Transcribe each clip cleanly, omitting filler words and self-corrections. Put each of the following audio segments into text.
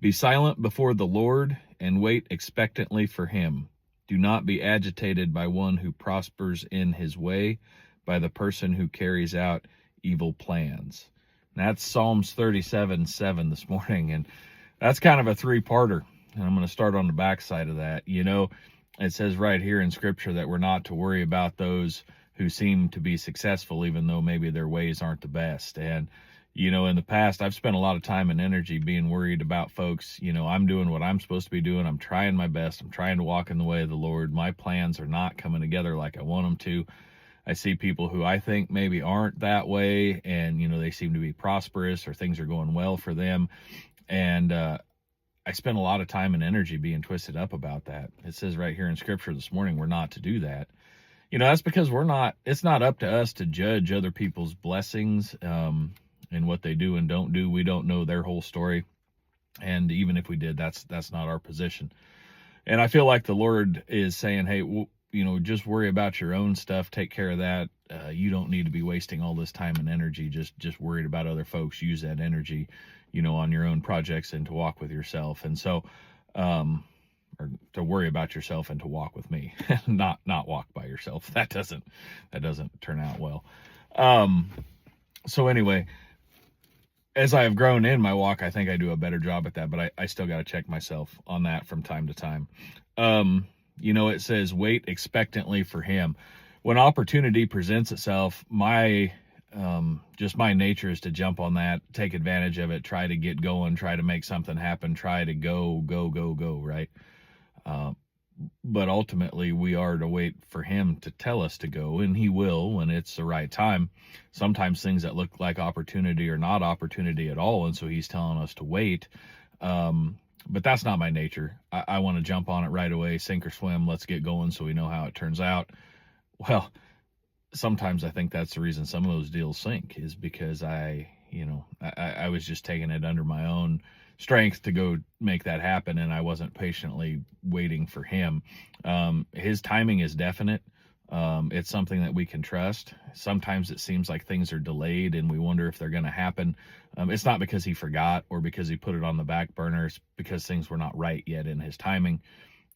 Be silent before the Lord and wait expectantly for him. Do not be agitated by one who prospers in his way, by the person who carries out evil plans. And that's Psalms 37:7 this morning, and that's kind of a three-parter. And I'm going to start on the backside of that. It says right here in Scripture that we're not to worry about those who seem to be successful, even though maybe their ways aren't the best. And in the past, I've spent a lot of time and energy being worried about folks. I'm doing what I'm supposed to be doing. I'm trying my best. I'm trying to walk in the way of the Lord. My plans are not coming together like I want them to. I see people who I think maybe aren't that way, and, they seem to be prosperous or things are going well for them. And I spend a lot of time and energy being twisted up about that. It says right here in Scripture this morning, we're not to do that. That's because it's not up to us to judge other people's blessings, and what they do and don't do. We don't know their whole story. And even if we did, that's not our position. And I feel like the Lord is saying, hey, just worry about your own stuff. Take care of that. You don't need to be wasting all this time and energy just worried about other folks. Use that energy, on your own projects and to walk with yourself. And so, or to worry about yourself and to walk with me, not walk by yourself. That doesn't turn out well. So anyway, as I have grown in my walk, I think I do a better job at that, but I still got to check myself on that from time to time. It says, wait expectantly for him. When opportunity presents itself, my nature is to jump on that, take advantage of it, try to get going, try to make something happen, try to go, right? But ultimately, we are to wait for him to tell us to go, and he will when it's the right time. Sometimes things that look like opportunity are not opportunity at all, and so he's telling us to wait. But that's not my nature. I want to jump on it right away, sink or swim, let's get going so we know how it turns out. Well, sometimes I think that's the reason some of those deals sink, is because I was just taking it under my own strength to go make that happen, and I wasn't patiently waiting for him. His timing is definite. It's something that we can trust. Sometimes it seems like things are delayed and we wonder if they're going to happen. It's not because he forgot or because he put it on the back burner. It's because things were not right yet in his timing.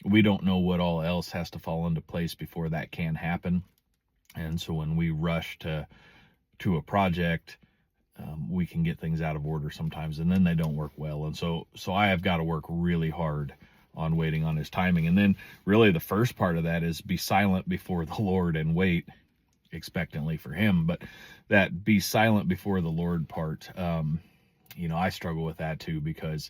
We don't know what all else has to fall into place before that can happen. And so when we rush to a project, we can get things out of order sometimes, and then they don't work well. And so I have got to work really hard on waiting on his timing. And then really the first part of that is be silent before the Lord and wait expectantly for him. But that be silent before the Lord part, I struggle with that too, because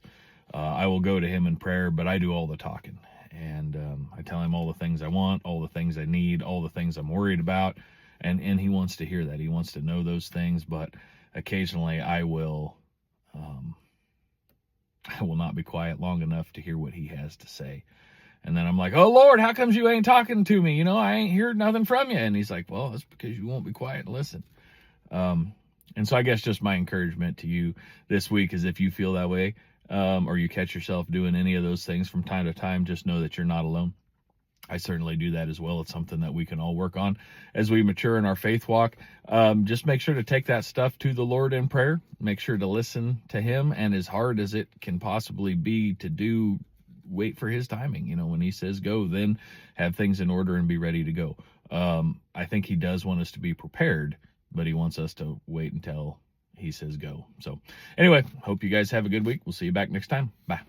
I will go to him in prayer, but I do all the talking. And I tell him all the things I want, all the things I need, all the things I'm worried about. And he wants to hear that. He wants to know those things, but occasionally I will not be quiet long enough to hear what he has to say. And then I'm like, oh, Lord, how comes you ain't talking to me? I ain't heard nothing from you. And he's like, well, that's because you won't be quiet and listen. And so I guess just my encouragement to you this week is, if you feel that way, or you catch yourself doing any of those things from time to time, just know that you're not alone. I certainly do that as well. It's something that we can all work on as we mature in our faith walk. Just make sure to take that stuff to the Lord in prayer. Make sure to listen to him, and as hard as it can possibly be to do, wait for his timing. When he says go, then have things in order and be ready to go. I think he does want us to be prepared, but he wants us to wait until he says go. So anyway, hope you guys have a good week. We'll see you back next time. Bye.